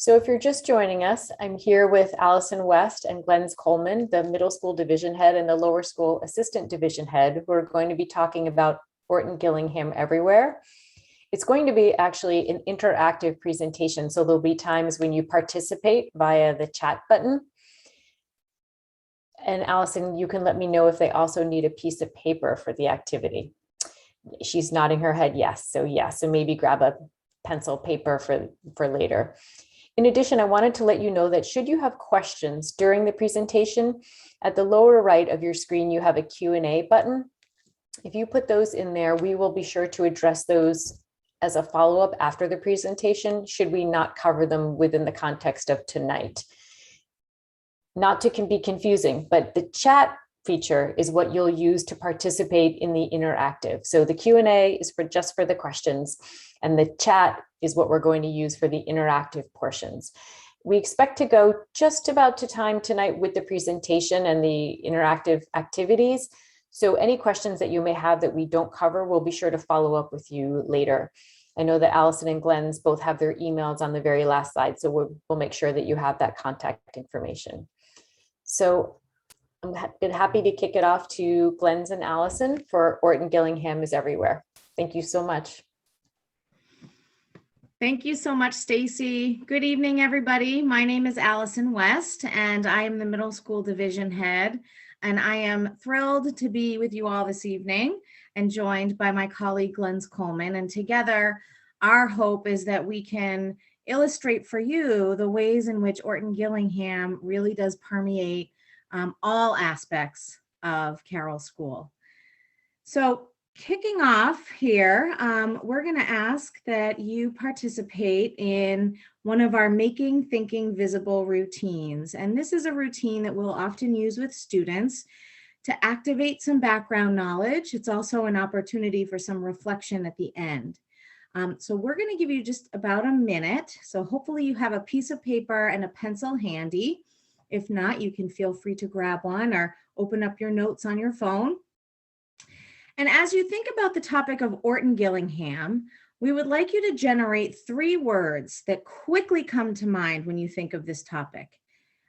So if you're just joining us, I'm here with Allison West and Glens Colman, the middle school division head and the lower school assistant division head, who are going to be talking about Orton-Gillingham Everywhere. It's going to be actually an interactive presentation, so there'll be times when you participate via the chat button. And Allison, you can let me know if they also need a piece of paper for the activity. She's nodding her head yes, so maybe grab a pencil paper for later. In addition, I wanted to let you know that should you have questions during the presentation, at the lower right of your screen, you have a Q&A button. If you put those in there, we will be sure to address those as a follow-up after the presentation, should we not cover them within the context of tonight. Not to be confusing, but the chat feature is what you'll use to participate in the interactive. So the Q&A is just for the questions, and the chat is what we're going to use for the interactive portions. We expect to go just about to time tonight with the presentation and the interactive activities. So any questions that you may have that we don't cover, we'll be sure to follow up with you later. I know that Allison and Glens both have their emails on the very last slide, so we'll make sure that you have that contact information. So I'm happy to kick it off to Glens and Allison for Orton-Gillingham Is Everywhere. Thank you so much. Thank you so much, Stacy. Good evening, everybody. My name is Allison West, and I am the middle school division head. And I am thrilled to be with you all this evening and joined by my colleague, Glens Colman. And together, our hope is that we can illustrate for you the ways in which Orton-Gillingham really does permeate all aspects of Carroll School. So kicking off here, we're going to ask that you participate in one of our Making Thinking Visible routines. And this is a routine that we'll often use with students to activate some background knowledge. It's also an opportunity for some reflection at the end. So we're going to give you just about a minute. So hopefully you have a piece of paper and a pencil handy. If not, you can feel free to grab one or open up your notes on your phone. And as you think about the topic of Orton-Gillingham, we would like you to generate 3 words that quickly come to mind when you think of this topic.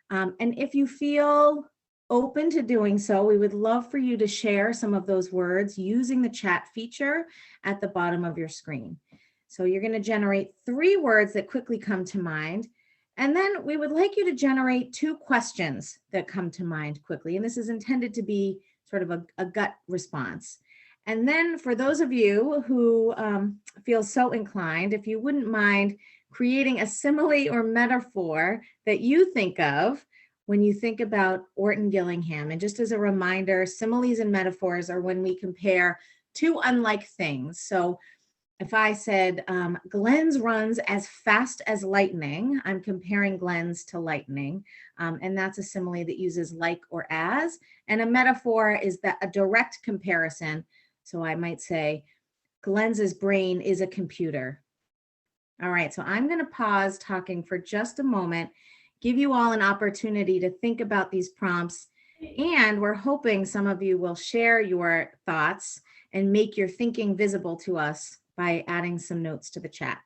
And if you feel open to doing so, we would love for you to share some of those words using the chat feature at the bottom of your screen. So you're going to generate 3 words that quickly come to mind. And then we would like you to generate 2 questions that come to mind quickly. And this is intended to be sort of a gut response. And then for those of you who feel so inclined, if you wouldn't mind creating a simile or metaphor that you think of when you think about Orton-Gillingham. And just as a reminder, similes and metaphors are when we compare 2 unlike things. So if I said, Glens runs as fast as lightning, I'm comparing Glens to lightning. And that's a simile that uses like or as. And a metaphor is that a direct comparison. So I might say, Glens's brain is a computer. All right, so I'm going to pause talking for just a moment, give you all an opportunity to think about these prompts. And we're hoping some of you will share your thoughts and make your thinking visible to us by adding some notes to the chat.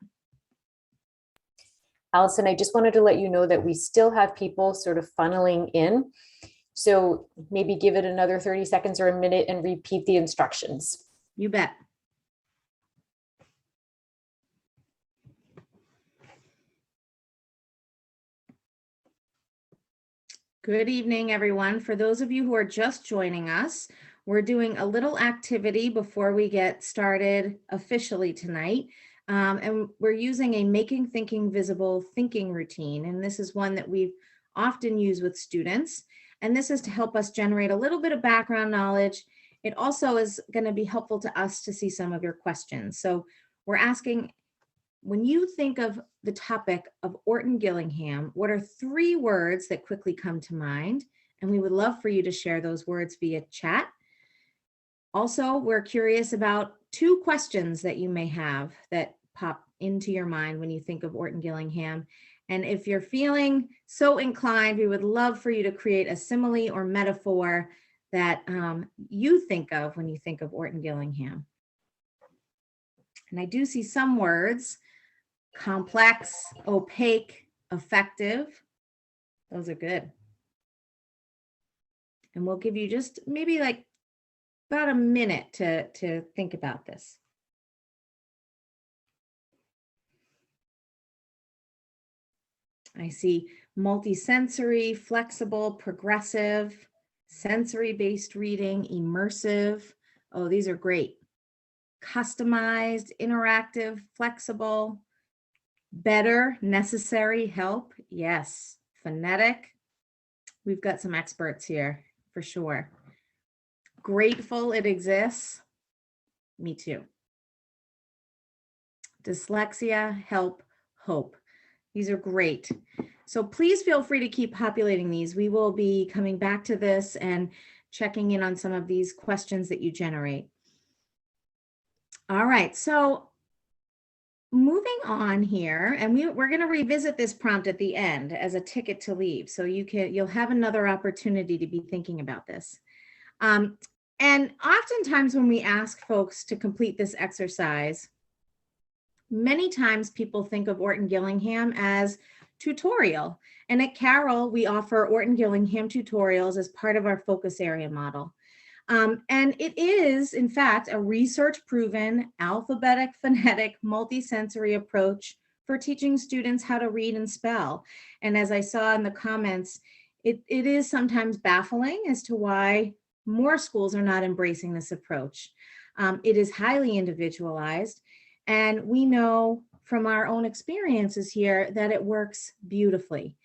Allison, I just wanted to let you know that we still have people sort of funneling in. So maybe give it another 30 seconds or a minute and repeat the instructions. You bet. Good evening, everyone. For those of you who are just joining us, we're doing a little activity before we get started officially tonight. And we're using a Making Thinking Visible thinking routine. And this is one that we've often used with students. And this is to help us generate a little bit of background knowledge. It also is going to be helpful to us to see some of your questions. So we're asking, when you think of the topic of Orton-Gillingham, what are 3 words that quickly come to mind? And we would love for you to share those words via chat. Also, we're curious about 2 questions that you may have that pop into your mind when you think of Orton-Gillingham. And if you're feeling so inclined, we would love for you to create a simile or metaphor that you think of when you think of Orton-Gillingham. And I do see some words: complex, opaque, effective. Those are good. And we'll give you just maybe like about a minute to think about this. I see multisensory, flexible, progressive, sensory-based reading, immersive. Oh, these are great. Customized, interactive, flexible, better, necessary, help. Yes. Phonetic. We've got some experts here for sure. Grateful it exists. Me too. Dyslexia, help, hope. These are great. So please feel free to keep populating these. We will be coming back to this and checking in on some of these questions that you generate. All right, so moving on here, and we're going to revisit this prompt at the end as a ticket to leave. So you'll have another opportunity to be thinking about this. And oftentimes when we ask folks to complete this exercise, many times people think of Orton-Gillingham as tutorial. And at Carroll, we offer Orton-Gillingham Tutorials as part of our focus area model. And it is, in fact, a research-proven alphabetic, phonetic, multisensory approach for teaching students how to read and spell. And as I saw in the comments, it is sometimes baffling as to why more schools are not embracing this approach. It is highly individualized, and we know from our own experiences here that it works beautifully.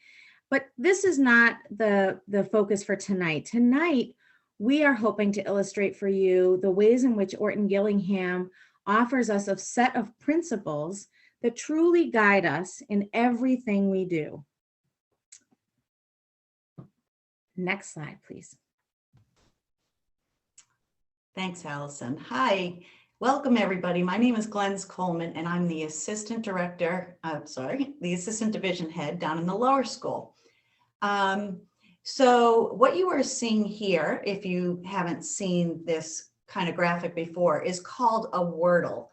But this is not the focus for tonight. Tonight, we are hoping to illustrate for you the ways in which Orton-Gillingham offers us a set of principles that truly guide us in everything we do. Next slide, please. Thanks, Allison. Hi, welcome everybody. My name is Glens Colman, and I'm the assistant director, the assistant division head down in the lower school. So what you are seeing here, if you haven't seen this kind of graphic before, is called a wordle.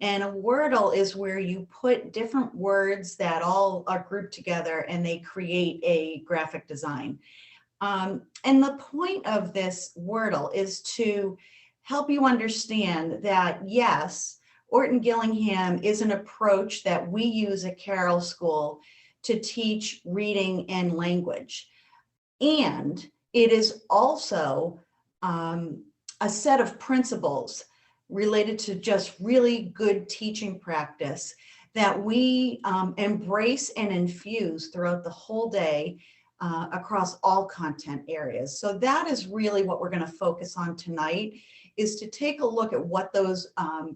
And a wordle is where you put different words that all are grouped together and they create a graphic design. And the point of this wordle is to help you understand that, yes, Orton-Gillingham is an approach that we use at Carroll School to teach reading and language. And it is also a set of principles related to just really good teaching practice that we embrace and infuse throughout the whole day across all content areas. So that is really what we're going to focus on tonight, is to take a look at what those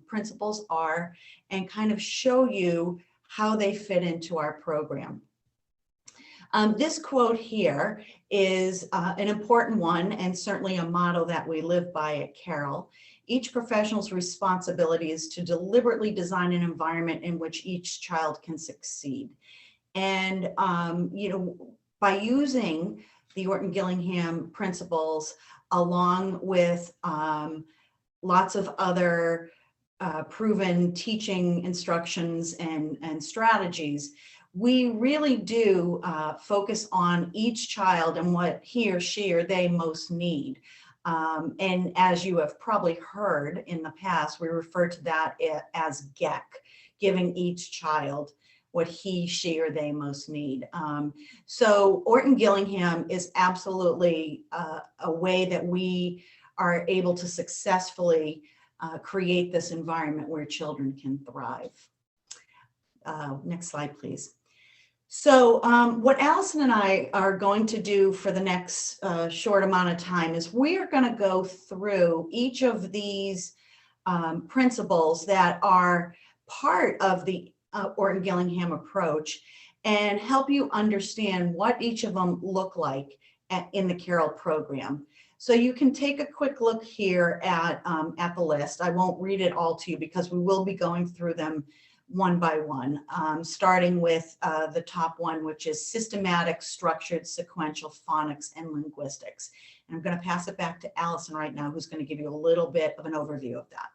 principles are and kind of show you how they fit into our program. This quote here is an important one and certainly a motto that we live by at Carroll. Each professional's responsibility is to deliberately design an environment in which each child can succeed. And, you know, by using the Orton-Gillingham principles along with lots of other proven teaching instructions and strategies, we really do focus on each child and what he or she or they most need. And as you have probably heard in the past, we refer to that as GEC, giving each child what he, she, or they most need. So Orton-Gillingham is absolutely a way that we are able to successfully create this environment where children can thrive. Next slide, please. So what Allison and I are going to do for the next short amount of time is we are going to go through each of these principles that are part of the Orton-Gillingham approach and help you understand what each of them look like in the Carroll program. So you can take a quick look here at the list. I won't read it all to you because we will be going through them one by one, starting with the top one, which is systematic, structured, sequential phonics and linguistics. And I'm going to pass it back to Allison right now, who's going to give you a little bit of an overview of that.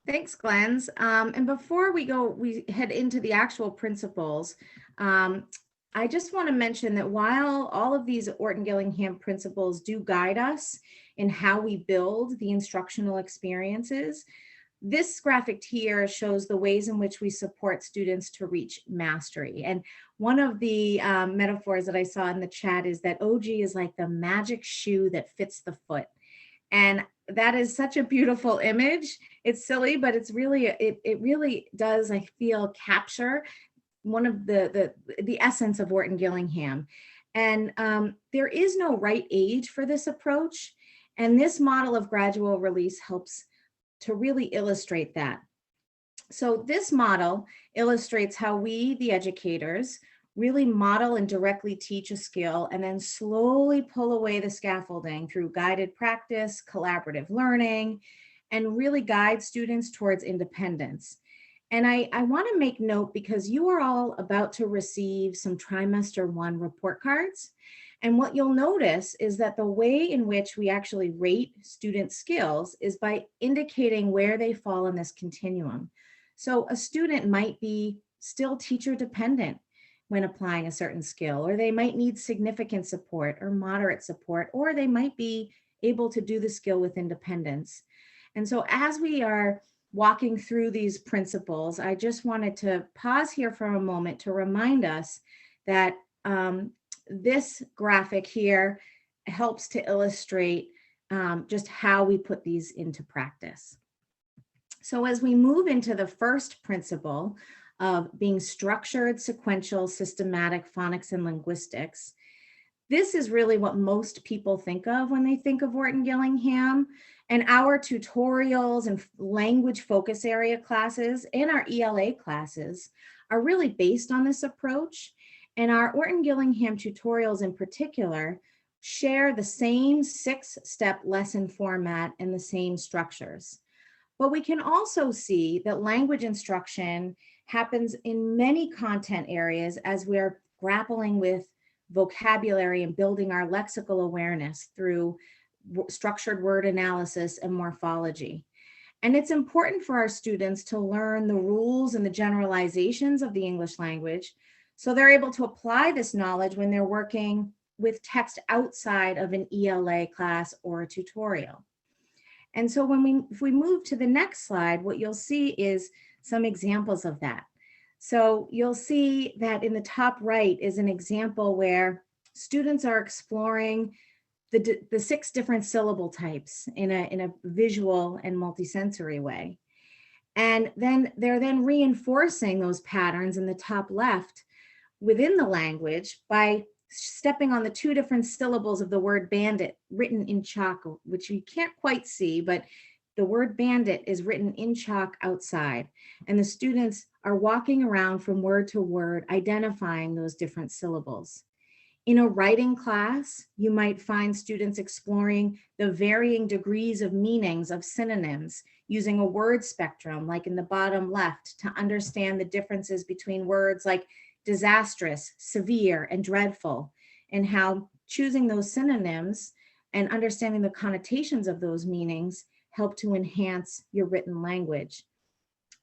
Thanks, Glens. And before we head into the actual principles, I just want to mention that while all of these Orton-Gillingham principles do guide us in how we build the instructional experiences, this graphic here shows the ways in which we support students to reach mastery. And one of the metaphors that I saw in the chat is that OG is like the magic shoe that fits the foot. And that is such a beautiful image. It's silly, but it's really, it really does, I feel, capture one of the essence of Orton-Gillingham. And there is no right age for this approach. And this model of gradual release helps to really illustrate that. So this model illustrates how we, the educators, really model and directly teach a skill and then slowly pull away the scaffolding through guided practice, collaborative learning, and really guide students towards independence. And I want to make note, because you are all about to receive some trimester 1 report cards. And what you'll notice is that the way in which we actually rate student skills is by indicating where they fall in this continuum. So a student might be still teacher dependent when applying a certain skill, or they might need significant support or moderate support, or they might be able to do the skill with independence. And so as we are walking through these principles, I just wanted to pause here for a moment to remind us that this graphic here helps to illustrate just how we put these into practice. So as we move into the first principle of being structured, sequential, systematic phonics and linguistics, this is really what most people think of when they think of Orton-Gillingham. And our tutorials and language focus area classes and our ELA classes are really based on this approach. And our Orton-Gillingham tutorials in particular share the same 6-step lesson format and the same structures. But we can also see that language instruction happens in many content areas as we're grappling with vocabulary and building our lexical awareness through structured word analysis and morphology. And it's important for our students to learn the rules and the generalizations of the English language, so they're able to apply this knowledge when they're working with text outside of an ELA class or a tutorial. And so if we move to the next slide, what you'll see is some examples of that. So you'll see that in the top right is an example where students are exploring the 6 different syllable types in a visual and multisensory way. And then they're reinforcing those patterns in the top left within the language by stepping on the 2 different syllables of the word bandit written in chalk, which you can't quite see, but the word bandit is written in chalk outside. And the students are walking around from word to word, identifying those different syllables. In a writing class, you might find students exploring the varying degrees of meanings of synonyms using a word spectrum, like in the bottom left, to understand the differences between words like disastrous, severe, and dreadful, and how choosing those synonyms and understanding the connotations of those meanings help to enhance your written language.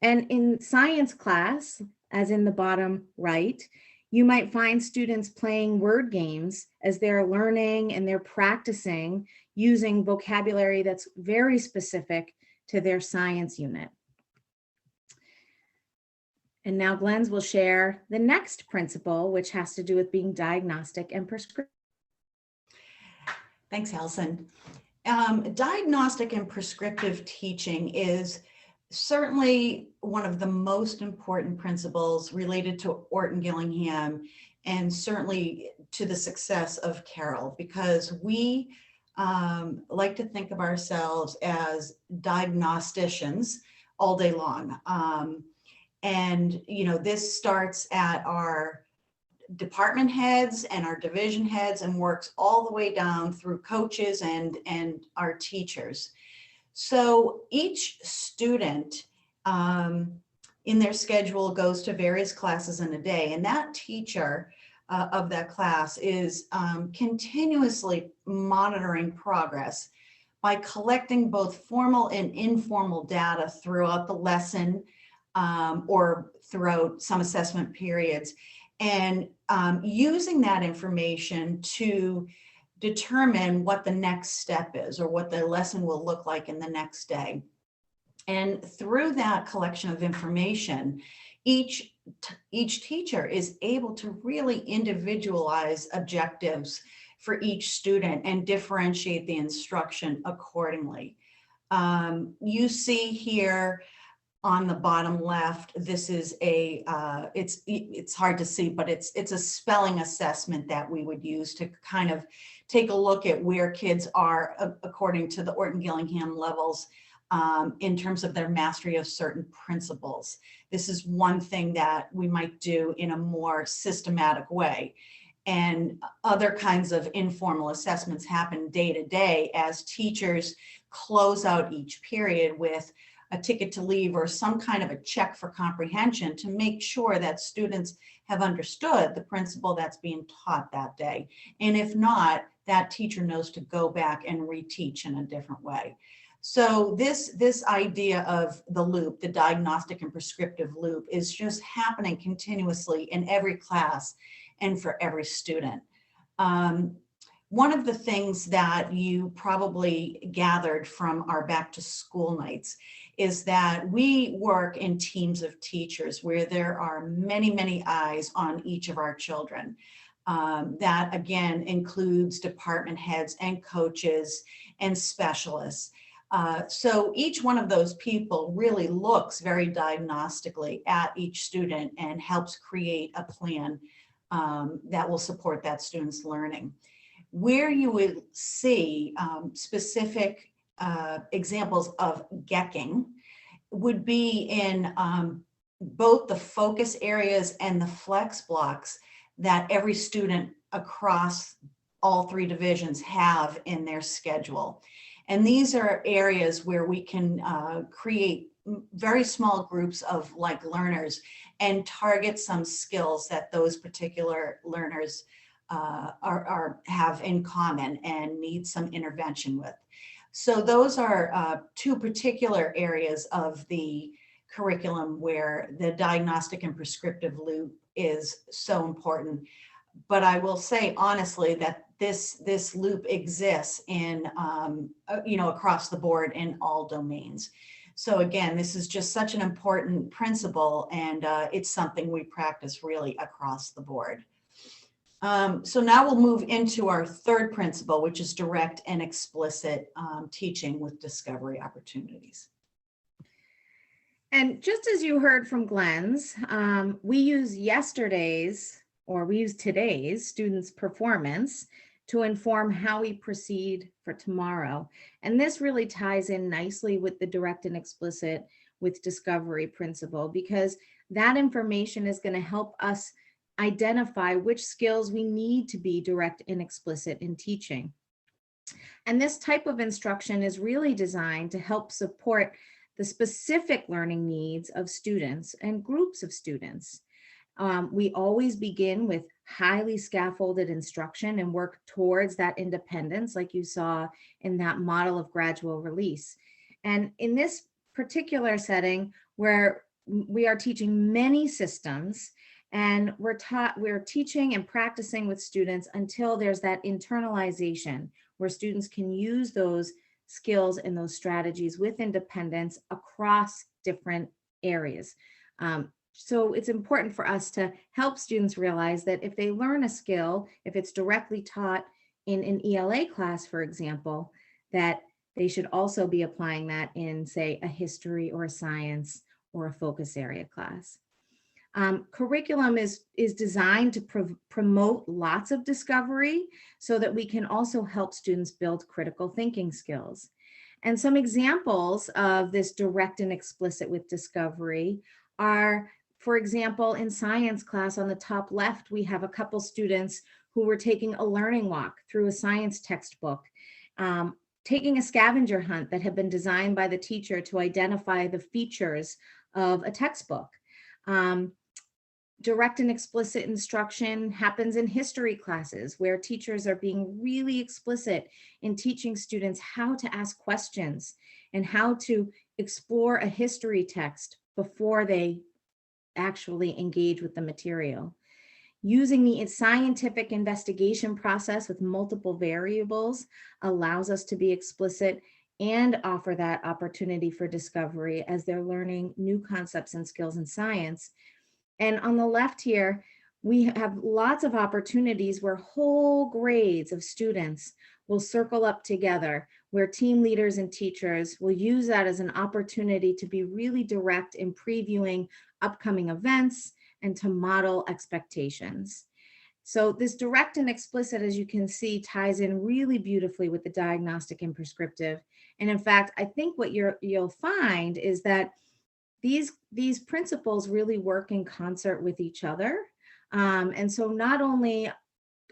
And in science class, as in the bottom right, you might find students playing word games as they're learning and they're practicing using vocabulary that's very specific to their science unit. And now Glens will share the next principle, which has to do with being diagnostic and prescriptive. Thanks, Allison. Diagnostic and prescriptive teaching is certainly one of the most important principles related to Orton-Gillingham and certainly to the success of Carroll, because we like to think of ourselves as diagnosticians all day long. And, you know, this starts at our department heads and our division heads and works all the way down through coaches and our teachers. So each student in their schedule goes to various classes in a day, and that teacher of that class is continuously monitoring progress by collecting both formal and informal data throughout the lesson or throughout some assessment periods, and using that information to determine what the next step is or what the lesson will look like in the next day. And through that collection of information, each teacher is able to really individualize objectives for each student and differentiate the instruction accordingly. You see here on the bottom left, this is a, it's hard to see, but it's a spelling assessment that we would use to kind of take a look at where kids are according to the Orton-Gillingham levels in terms of their mastery of certain principles. This is one thing that we might do in a more systematic way. And other kinds of informal assessments happen day to day as teachers close out each period with a ticket to leave or some kind of a check for comprehension to make sure that students have understood the principle that's being taught that day. And if not, that teacher knows to go back and reteach in a different way. So this idea of the loop, the diagnostic and prescriptive loop, is just happening continuously in every class and for every student. One of the things that you probably gathered from our back to school nights is that we work in teams of teachers where there are many, many eyes on each of our children. That again includes department heads and coaches and specialists. So each one of those people really looks very diagnostically at each student and helps create a plan that will support that student's learning. Where you would see specific examples of gecking would be in both the focus areas and the flex blocks that every student across all three divisions have in their schedule. And these are areas where we can create very small groups of like learners and target some skills that those particular learners have in common and need some intervention with. So those are two particular areas of the curriculum where the diagnostic and prescriptive loop is so important. But I will say honestly that this loop exists in across the board in all domains. So again, this is just such an important principle, and it's something we practice really across the board. So now we'll move into our third principle, which is direct and explicit teaching with discovery opportunities. And just as you heard from Glens, we use today's students' performance to inform how we proceed for tomorrow. And this really ties in nicely with the direct and explicit with discovery principle, because that information is going to help us identify which skills we need to be direct and explicit in teaching. And this type of instruction is really designed to help support the specific learning needs of students and groups of students. We always begin with highly scaffolded instruction and work towards that independence, like you saw in that model of gradual release. And in this particular setting, where we are teaching many systems, and we're teaching and practicing with students until there's that internalization where students can use those skills and those strategies with independence across different areas. So it's important for us to help students realize that if they learn a skill, if it's directly taught in an ELA class, for example, that they should also be applying that in, say, a history or a science or a focus area class. Curriculum is designed to promote lots of discovery so that we can also help students build critical thinking skills. And some examples of this direct and explicit with discovery are, for example, in science class on the top left, we have a couple students who were taking a learning walk through a science textbook, taking a scavenger hunt that had been designed by the teacher to identify the features of a textbook. Direct and explicit instruction happens in history classes where teachers are being really explicit in teaching students how to ask questions and how to explore a history text before they actually engage with the material. Using the scientific investigation process with multiple variables allows us to be explicit and offer that opportunity for discovery as they're learning new concepts and skills in science. And on the left here, we have lots of opportunities where whole grades of students will circle up together, where team leaders and teachers will use that as an opportunity to be really direct in previewing upcoming events and to model expectations. So this direct and explicit, as you can see, ties in really beautifully with the diagnostic and prescriptive. And in fact, I think what you'll find is that these principles really work in concert with each other. And so not only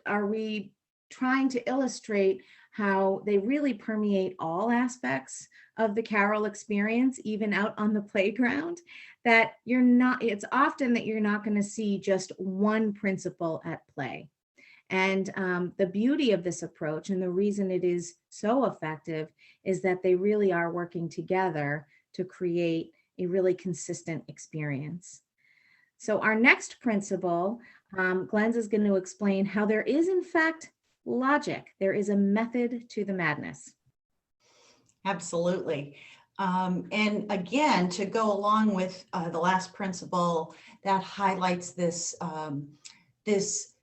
are we trying to illustrate how they really permeate all aspects of the Carroll experience, even out on the playground, that it's often that you're not going to see just one principle at play. And the beauty of this approach and the reason it is so effective is that they really are working together to create a really consistent experience. So our next principle, Glens is going to explain how there is in fact logic. There is a method to the madness. Absolutely. And again, to go along with the last principle that highlights this, this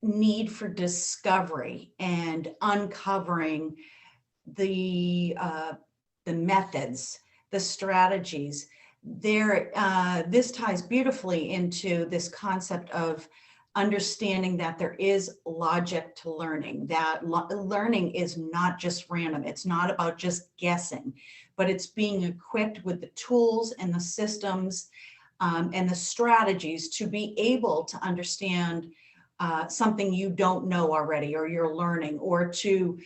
need for discovery and uncovering the methods, the strategies. This ties beautifully into this concept of understanding that there is logic to learning, that learning is not just random. It's not about just guessing, but it's being equipped with the tools and the systems and the strategies to be able to understand something you don't know already, or you're learning, or to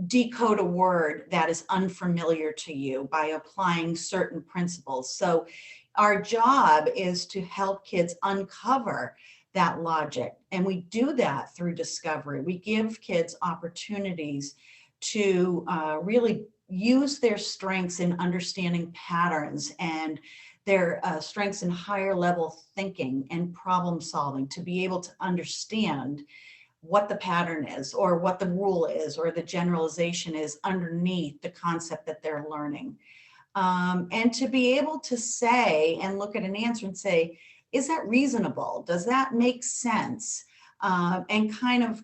decode a word that is unfamiliar to you by applying certain principles. So our job is to help kids uncover that logic. And we do that through discovery. We give kids opportunities to really use their strengths in understanding patterns and their strengths in higher level thinking and problem solving, to be able to understand what the pattern is, or what the rule is, or the generalization is underneath the concept that they're learning. And to be able to say and look at an answer and say, is that reasonable? Does that make sense? And kind of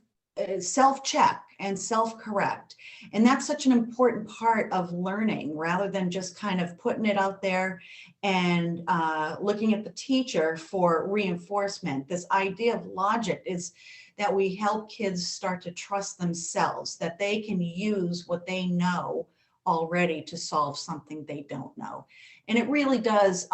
self-check and self-correct. And that's such an important part of learning, rather than just kind of putting it out there and looking at the teacher for reinforcement. This idea of logic is that we help kids start to trust themselves, that they can use what they know already to solve something they don't know. And it really does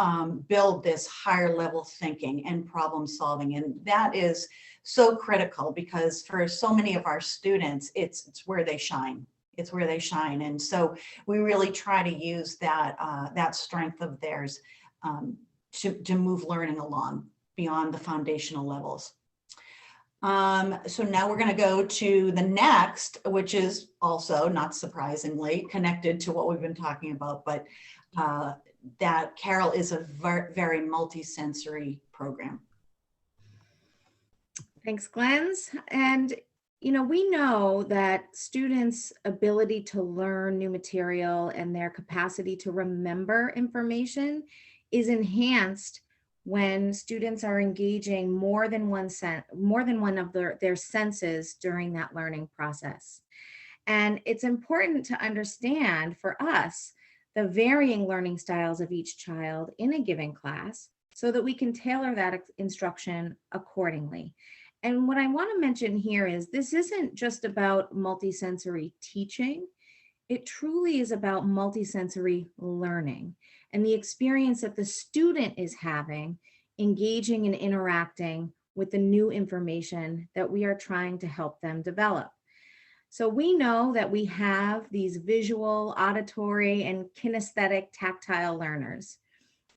build this higher level thinking and problem solving. And that is so critical, because for so many of our students, it's where they shine. It's where they shine. And so we really try to use that, that strength of theirs to move learning along beyond the foundational levels. So now we're going to go to the next, which is also, not surprisingly, connected to what we've been talking about, but that Carroll is a very multisensory program. Thanks, Glens. And, you know, we know that students' ability to learn new material and their capacity to remember information is enhanced when students are engaging more than one of their senses during that learning process. And it's important to understand for us the varying learning styles of each child in a given class so that we can tailor that instruction accordingly. And what I want to mention here is this isn't just about multisensory teaching. It truly is about multisensory learning and the experience that the student is having, engaging and interacting with the new information that we are trying to help them develop. So we know that we have these visual, auditory, and kinesthetic tactile learners.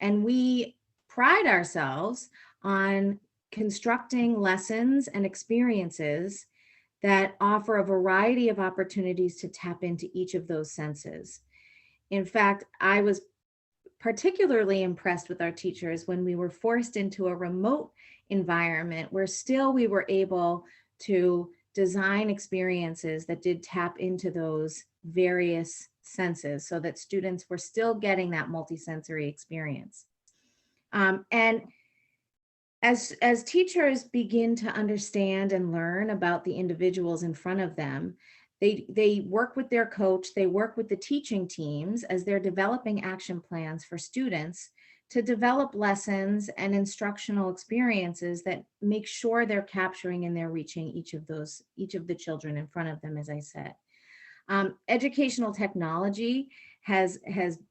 And we pride ourselves on constructing lessons and experiences that offer a variety of opportunities to tap into each of those senses. In fact, I was particularly impressed with our teachers when we were forced into a remote environment where still we were able to design experiences that did tap into those various senses so that students were still getting that multisensory experience. And as teachers begin to understand and learn about the individuals in front of them, they work with their coach, they work with the teaching teams as they're developing action plans for students to develop lessons and instructional experiences that make sure they're capturing and they're reaching each of the children in front of them, as I said. Educational technology has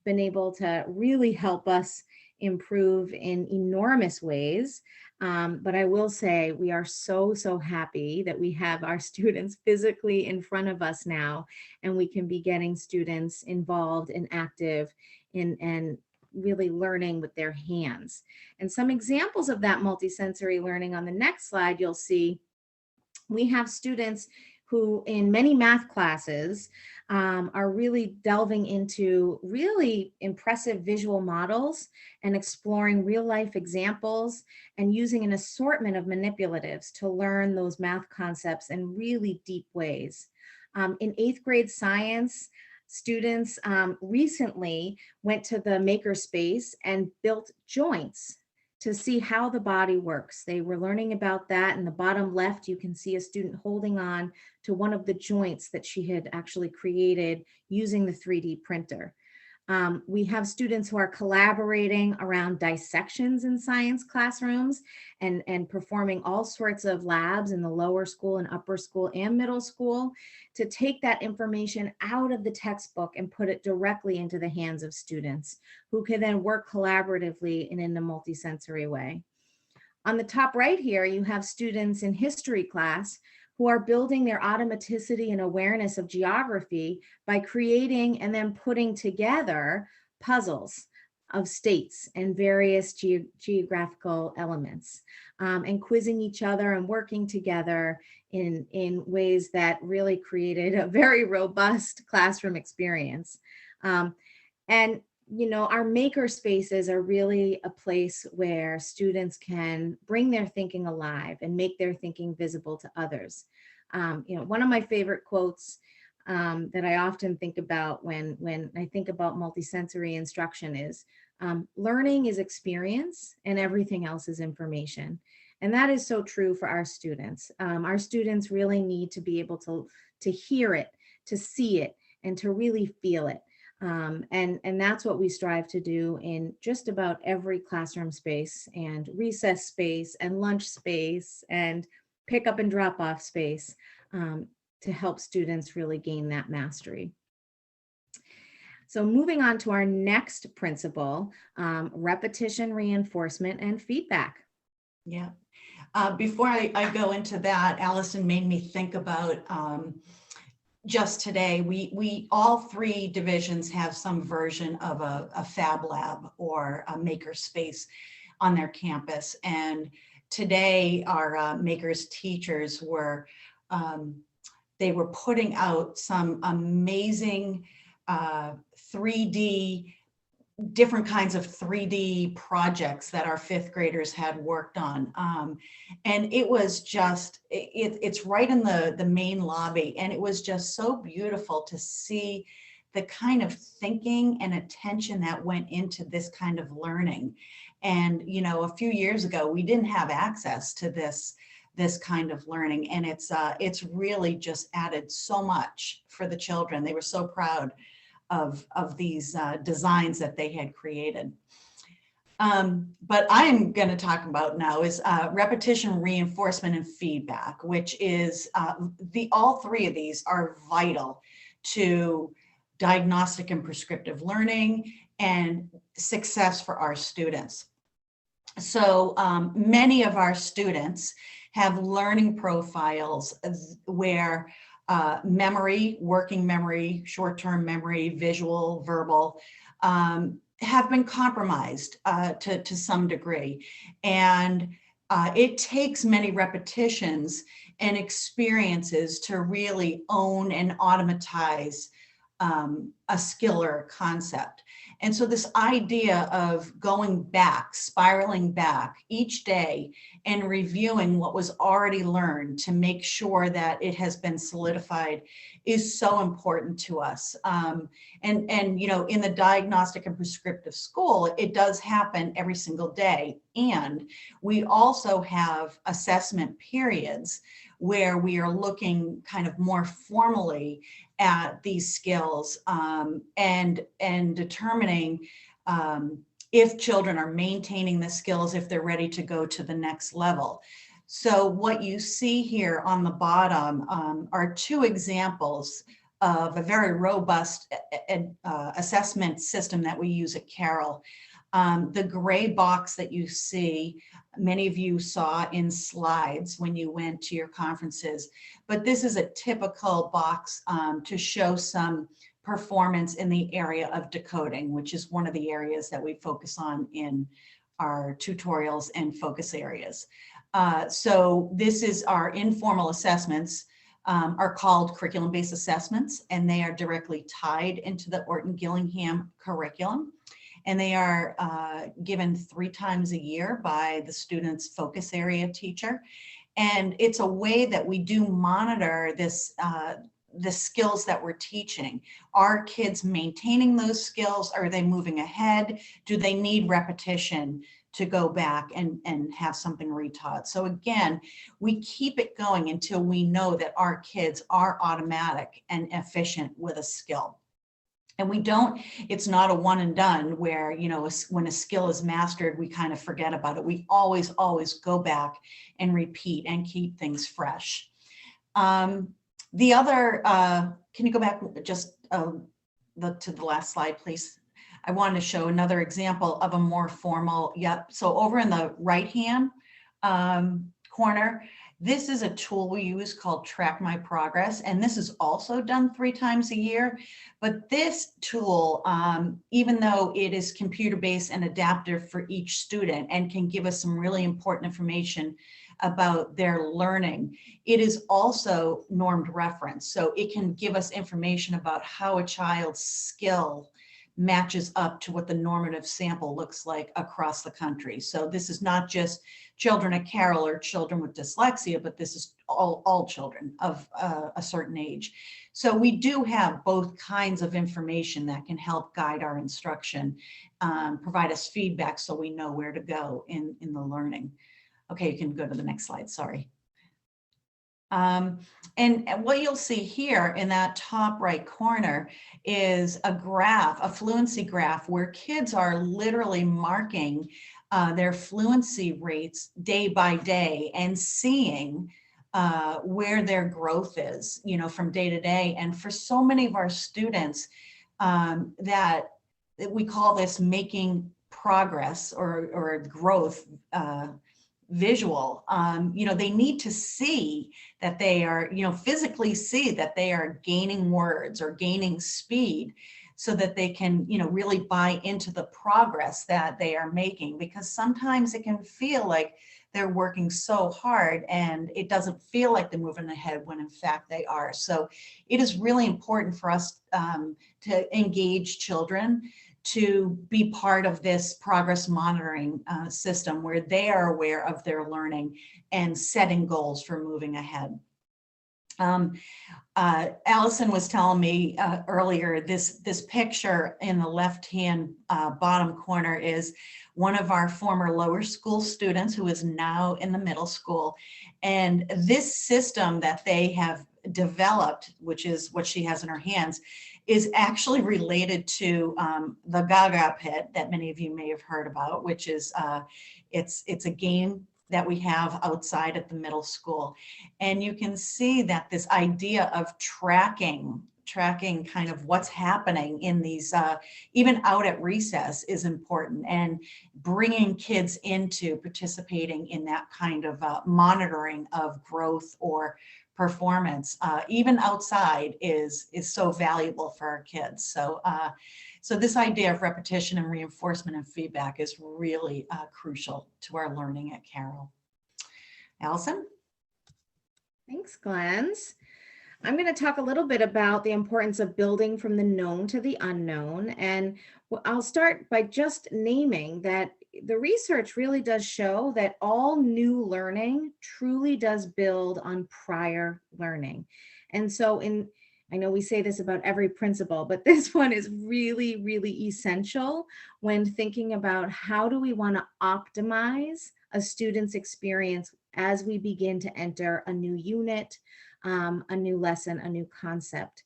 been able to really help us improve in enormous ways. But I will say we are so happy that we have our students physically in front of us now, and we can be getting students involved and active and really learning with their hands. And some examples of that multisensory learning on the next slide, you'll see we have students who in many math classes are really delving into really impressive visual models and exploring real life examples and using an assortment of manipulatives to learn those math concepts in really deep ways. In 8th grade science, students recently went to the makerspace and built joints to see how the body works. They were learning about that. In the bottom left, you can see a student holding on to one of the joints that she had actually created using the 3D printer. We have students who are collaborating around dissections in science classrooms and performing all sorts of labs in the lower school and upper school and middle school to take that information out of the textbook and put it directly into the hands of students who can then work collaboratively and in a multisensory way. On the top right here, you have students in history class who are building their automaticity and awareness of geography by creating and then putting together puzzles of states and various geographical elements, and quizzing each other and working together in ways that really created a very robust classroom experience. And you know, our maker spaces are really a place where students can bring their thinking alive and make their thinking visible to others. You know, one of my favorite quotes that I often think about when I think about multisensory instruction is, learning is experience and everything else is information. And that is so true for our students. Our students really need to be able to hear it, to see it, and to really feel it. And that's what we strive to do in just about every classroom space and recess space and lunch space and pick up and drop off space to help students really gain that mastery. So moving on to our next principle, repetition, reinforcement, and feedback. Yeah. Before I go into that, Allison made me think about just today, we all three divisions have some version of a Fab Lab or a maker space on their campus. And today our makers teachers were, they were putting out some amazing 3D, different kinds of 3D projects that our 5th graders had worked on. And it was just, it's right in the main lobby. And it was just so beautiful to see the kind of thinking and attention that went into this kind of learning. And, you know, a few years ago, we didn't have access to this kind of learning. And it's really just added so much for the children. They were so proud of these designs that they had created. But I'm going to talk about now is repetition, reinforcement, and feedback, which is all three of these are vital to diagnostic and prescriptive learning and success for our students. So many of our students have learning profiles where memory, working memory, short-term memory, visual, verbal, have been compromised to some degree. And it takes many repetitions and experiences to really own and automatize a skill or a concept. And so this idea of going back, spiraling back each day and reviewing what was already learned to make sure that it has been solidified is so important to us. And you know, in the diagnostic and prescriptive school, it does happen every single day. And we also have assessment periods where we are looking kind of more formally at these skills and determining if children are maintaining the skills, if they're ready to go to the next level. So what you see here on the bottom are two examples of a very robust assessment system that we use at Carroll. The gray box that you see, many of you saw in slides when you went to your conferences, but this is a typical box to show some performance in the area of decoding, which is one of the areas that we focus on in our tutorials and focus areas. So this is our informal assessments, are called curriculum-based assessments, and they are directly tied into the Orton-Gillingham curriculum. And they are given 3 times a year by the student's focus area teacher. And it's a way that we do monitor this, the skills that we're teaching. Are kids maintaining those skills? Are they moving ahead? Do they need repetition to go back and have something retaught? So again, we keep it going until we know that our kids are automatic and efficient with a skill. And we don't, it's not a one and done where, you know, when a skill is mastered, we kind of forget about it. We always go back and repeat and keep things fresh. The other, can you go back just to the last slide, please? I wanted to show another example of a more formal, so over in the right-hand corner, this is a tool we use called Track My Progress, and this is also done 3 times a year. But this tool, even though it is computer-based and adaptive for each student and can give us some really important information about their learning, it is also normed reference. So it can give us information about how a child's skill matches up to what the normative sample looks like across the country. So this is not just children at Carroll or children with dyslexia, but this is all children of a certain age. So we do have both kinds of information that can help guide our instruction, provide us feedback so we know where to go in the learning. Okay, you can go to the next slide, sorry. And what you'll see here in that top right corner is a graph, a fluency graph, where kids are literally marking their fluency rates day by day and seeing where their growth is, you know, from day to day. And for so many of our students, that we call this making progress or growth visual, you know, they need to see that they are, you know, physically see that they are gaining words or gaining speed so that they can, you know, really buy into the progress that they are making, because sometimes it can feel like they're working so hard and it doesn't feel like they're moving ahead when in fact they are. So it is really important for us to engage children to be part of this progress monitoring system where they are aware of their learning and setting goals for moving ahead. Allison was telling me earlier, this picture in the left-hand bottom corner is one of our former lower school students who is now in the middle school. And this system that they have developed, which is what she has in her hands, is actually related to the Gaga pit that many of you may have heard about, which is it's a game that we have outside at the middle school. And you can see that this idea of tracking tracking kind of what's happening in these, even out at recess is important, and bringing kids into participating in that kind of monitoring of growth or performance, even outside, is so valuable for our kids. So, so this idea of repetition and reinforcement and feedback is really crucial to our learning at Carroll. Allison? Thanks, Glens. I'm going to talk a little bit about the importance of building from the known to the unknown. And I'll start by just naming that the research really does show that all new learning truly does build on prior learning. And so I know we say this about every principle, but this one is really, really essential when thinking about how do we want to optimize a student's experience as we begin to enter a new unit, a new lesson, a new concept.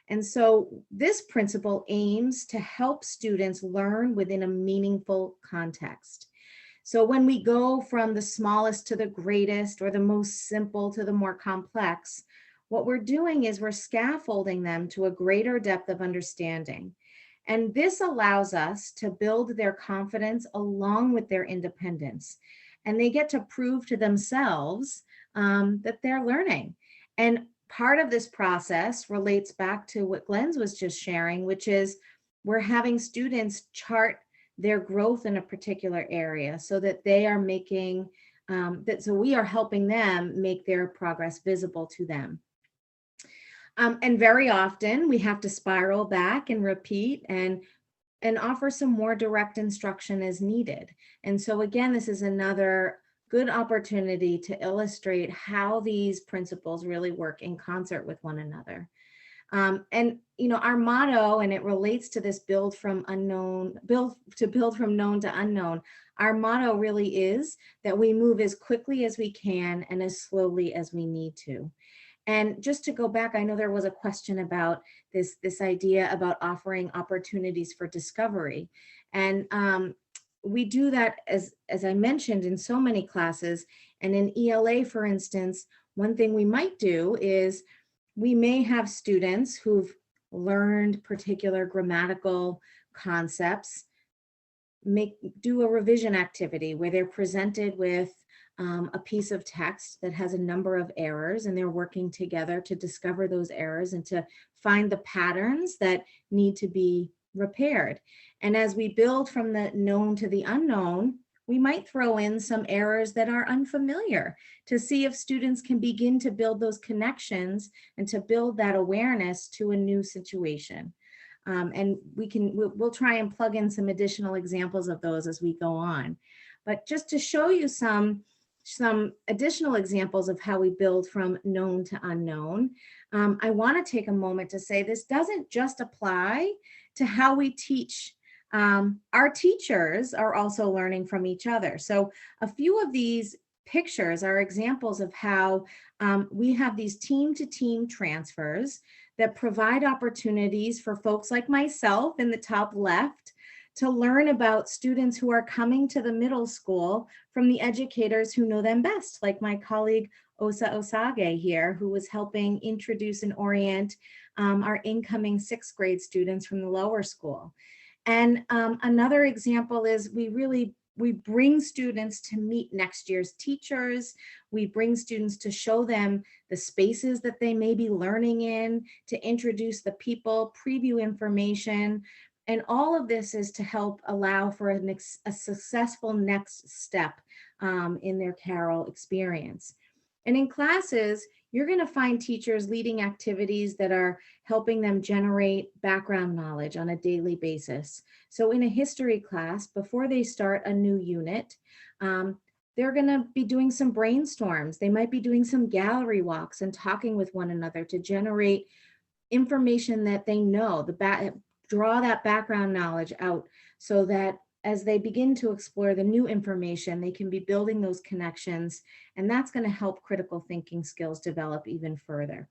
And so this principle aims to help students learn within a meaningful context. So when we go from the smallest to the greatest, or the most simple to the more complex, what we're doing is we're scaffolding them to a greater depth of understanding. And this allows us to build their confidence along with their independence. And they get to prove to themselves that they're learning. And part of this process relates back to what Glens was just sharing, which is we're having students chart their growth in a particular area so that they are making, so we are helping them make their progress visible to them. And very often we have to spiral back and repeat and offer some more direct instruction as needed. And so again, this is another good opportunity to illustrate how these principles really work in concert with one another. And you know, our motto, and it relates to this build from known to unknown. Our motto really is that we move as quickly as we can and as slowly as we need to. And just to go back, I know there was a question about this idea about offering opportunities for discovery. And we do that, as I mentioned, in so many classes. And in ELA, for instance, one thing we might do is we may have students who've learned particular grammatical concepts do a revision activity where they're presented with a piece of text that has a number of errors, and they're working together to discover those errors and to find the patterns that need to be repaired. And as we build from the known to the unknown, we might throw in some errors that are unfamiliar to see if students can begin to build those connections and to build that awareness to a new situation. And we'll try and plug in some additional examples of those as we go on. But just to show you some additional examples of how we build from known to unknown, I want to take a moment to say this doesn't just apply to how we teach. Our teachers are also learning from each other. So a few of these pictures are examples of how we have these team-to-team transfers that provide opportunities for folks like myself in the top left to learn about students who are coming to the middle school from the educators who know them best, like my colleague Osa Osage here, who was helping introduce and orient our incoming 6th grade students from the lower school. And another example is we bring students to meet next year's teachers. We bring students to show them the spaces that they may be learning in, to introduce the people, preview information. And all of this is to help allow for a successful next step in their Carroll experience. And in classes, you're going to find teachers leading activities that are helping them generate background knowledge on a daily basis. So in a history class, before they start a new unit, they're going to be doing some brainstorms. They might be doing some gallery walks and talking with one another to generate information that they know, draw that background knowledge out so that as they begin to explore the new information, they can be building those connections, and that's going to help critical thinking skills develop even further.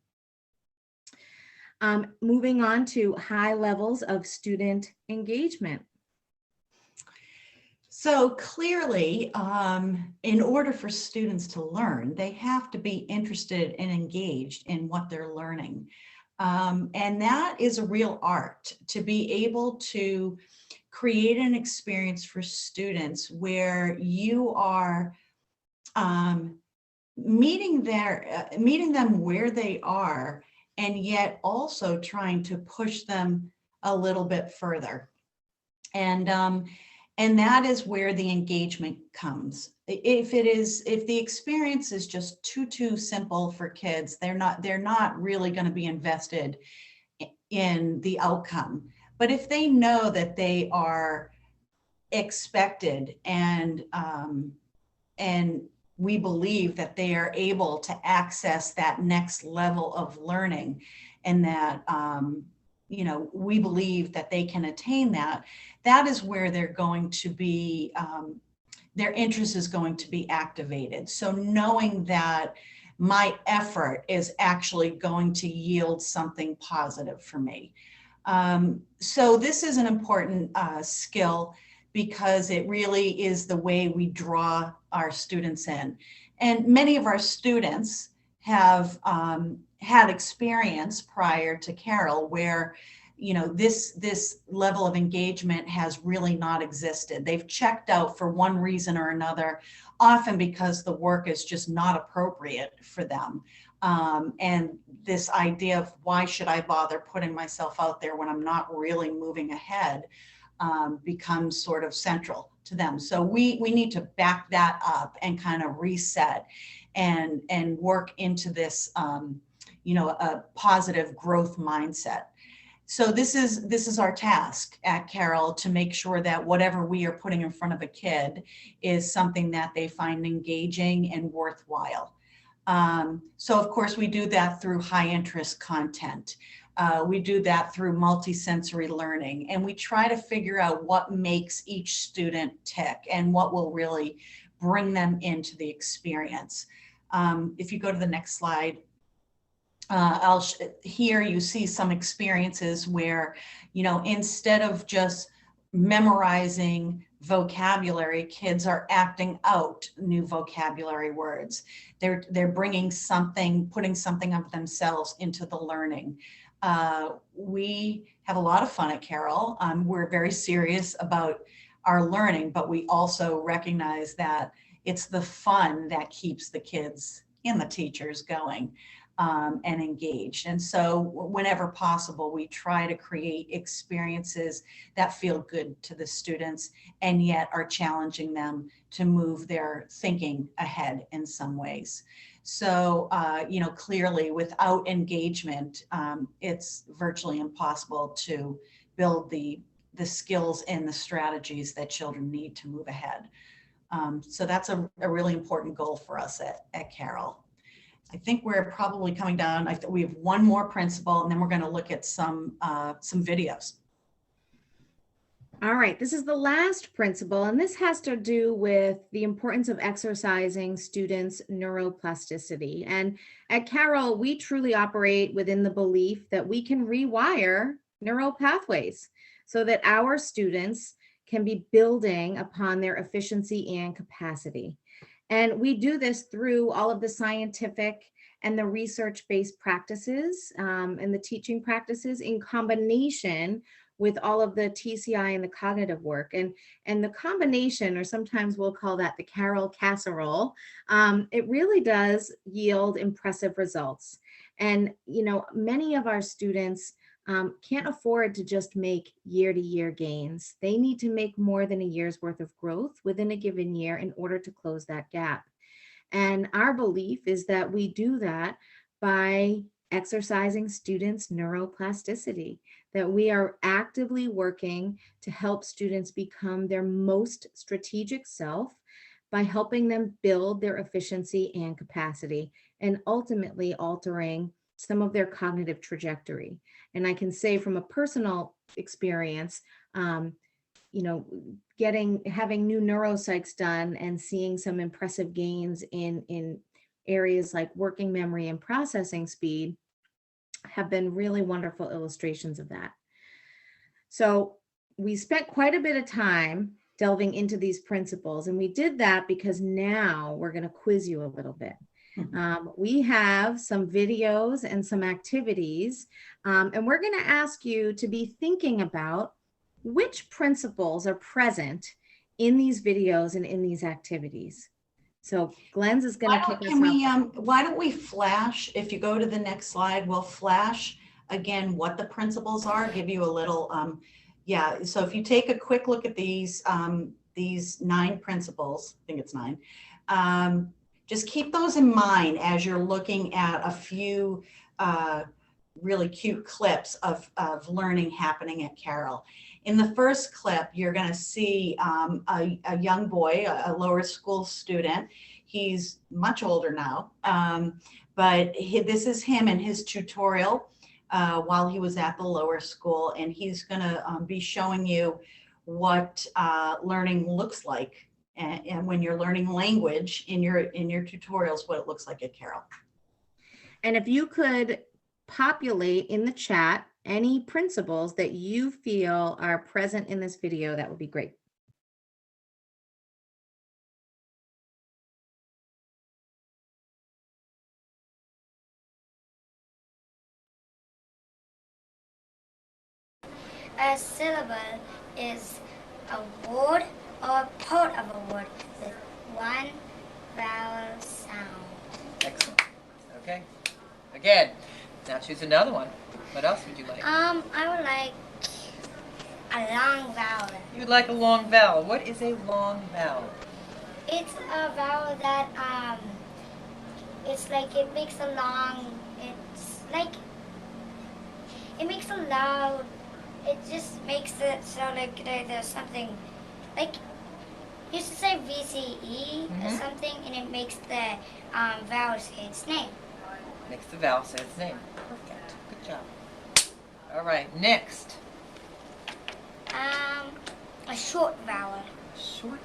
Moving on to high levels of student engagement. So clearly, in order for students to learn, they have to be interested and engaged in what they're learning. And that is a real art, to be able to create an experience for students where you are meeting them where they are, and yet also trying to push them a little bit further. And that is where the engagement comes. If the experience is just too simple for kids, they're not really going to be invested in the outcome. But if they know that they are expected, and we believe that they are able to access that next level of learning, and that we believe that they can attain that, that is where they're going to be, their interest is going to be activated. So knowing that my effort is actually going to yield something positive for me. So this is an important skill, because it really is the way we draw our students in. And many of our students have had experience prior to Carroll where, this level of engagement has really not existed. They've checked out for one reason or another, often because the work is just not appropriate for them. And this idea of, why should I bother putting myself out there when I'm not really moving ahead, becomes sort of central to them. So we need to back that up and kind of reset and work into this, a positive growth mindset. So this is our task at Carroll, to make sure that whatever we are putting in front of a kid is something that they find engaging and worthwhile. So of course we do that through high interest content. We do that through multisensory learning, and we try to figure out what makes each student tick and what will really bring them into the experience. If you go to the next slide, here you see some experiences where, instead of just memorizing vocabulary, kids are acting out new vocabulary words. They're bringing something, putting something of themselves into the learning. We have a lot of fun at Carroll. We're very serious about our learning, but we also recognize that it's the fun that keeps the kids and the teachers going and engaged. And so whenever possible, we try to create experiences that feel good to the students and yet are challenging them to move their thinking ahead in some ways. So, clearly without engagement, it's virtually impossible to build the skills and the strategies that children need to move ahead. So that's a really important goal for us at Carroll. I think we're probably coming down. We have one more principle, and then we're going to look at some videos. All right, this is the last principle, and this has to do with the importance of exercising students' neuroplasticity. And at Carroll, we truly operate within the belief that we can rewire neural pathways so that our students can be building upon their efficiency and capacity. And we do this through all of the scientific and the research-based practices and the teaching practices in combination with all of the TCI and the cognitive work. And the combination, or sometimes we'll call that the Carroll casserole, it really does yield impressive results. And, many of our students can't afford to just make year-to-year gains. They need to make more than a year's worth of growth within a given year in order to close that gap. And our belief is that we do that by exercising students' neuroplasticity, that we are actively working to help students become their most strategic self by helping them build their efficiency and capacity, and ultimately altering some of their cognitive trajectory. And I can say from a personal experience, having new neuropsychs done and seeing some impressive gains in areas like working memory and processing speed have been really wonderful illustrations of that. So we spent quite a bit of time delving into these principles, and we did that because now we're going to quiz you a little bit. We have some videos and some activities, and we're going to ask you to be thinking about which principles are present in these videos and in these activities. So Glens is going to kick us off. Why don't we flash, if you go to the next slide, we'll flash again what the principles are, give you a little, yeah. So if you take a quick look at these 9 principles, I think it's 9, just keep those in mind as you're looking at a few really cute clips of learning happening at Carroll. In the first clip, you're going to see a young boy, a lower school student. He's much older now, but this is him and his tutorial while he was at the lower school, and he's going to be showing you what learning looks like, and when you're learning language in your tutorials, what it looks like at Carroll. And if you could populate in the chat any principles that you feel are present in this video, that would be great. A syllable is a word or part of a word with one vowel sound. Excellent. Okay. Again, now choose another one. What else would you like? I would like a long vowel. You'd like a long vowel. What is a long vowel? It's a vowel that it's like it makes a long. It's like it makes a loud. It just makes it sound like there's something like you used to say VCE or something, and it makes the vowel say its name. Makes the vowel say its name. Perfect. Good job. All right. Next. A short vowel. Short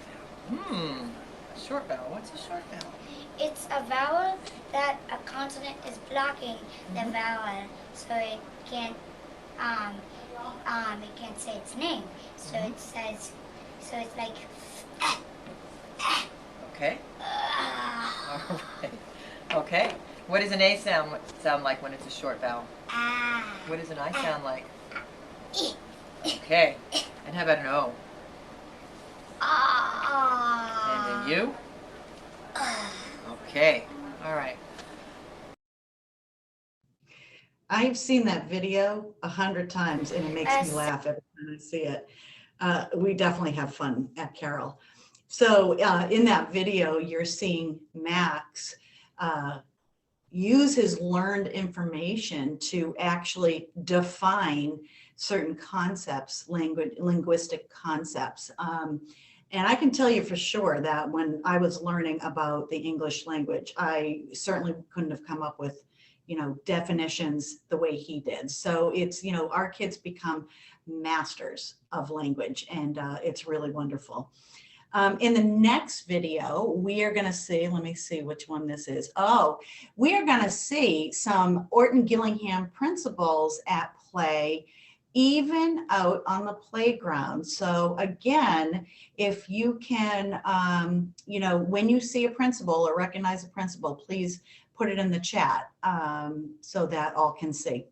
vowel. A short vowel. What's a short vowel? It's a vowel that a consonant is blocking the vowel, so it can't say its name. So it says, so it's like. Okay. All right. Okay. What does an A sound like when it's a short vowel? What does an I sound like? Okay. And how about an O? And a U? Okay. All right. I've seen that video 100 times and it makes me laugh every time I see it. We definitely have fun at Carroll. So in that video, you're seeing Max use his learned information to actually define certain concepts, linguistic concepts. And I can tell you for sure that when I was learning about the English language, I certainly couldn't have come up with, definitions the way he did. So it's, our kids become masters of language, and it's really wonderful. In the next video, we are going to see, let me see which one this is. Oh, we are going to see some Orton-Gillingham principles at play, even out on the playground. So again, if you can, when you see a principle or recognize a principle, please put it in the chat so that all can see.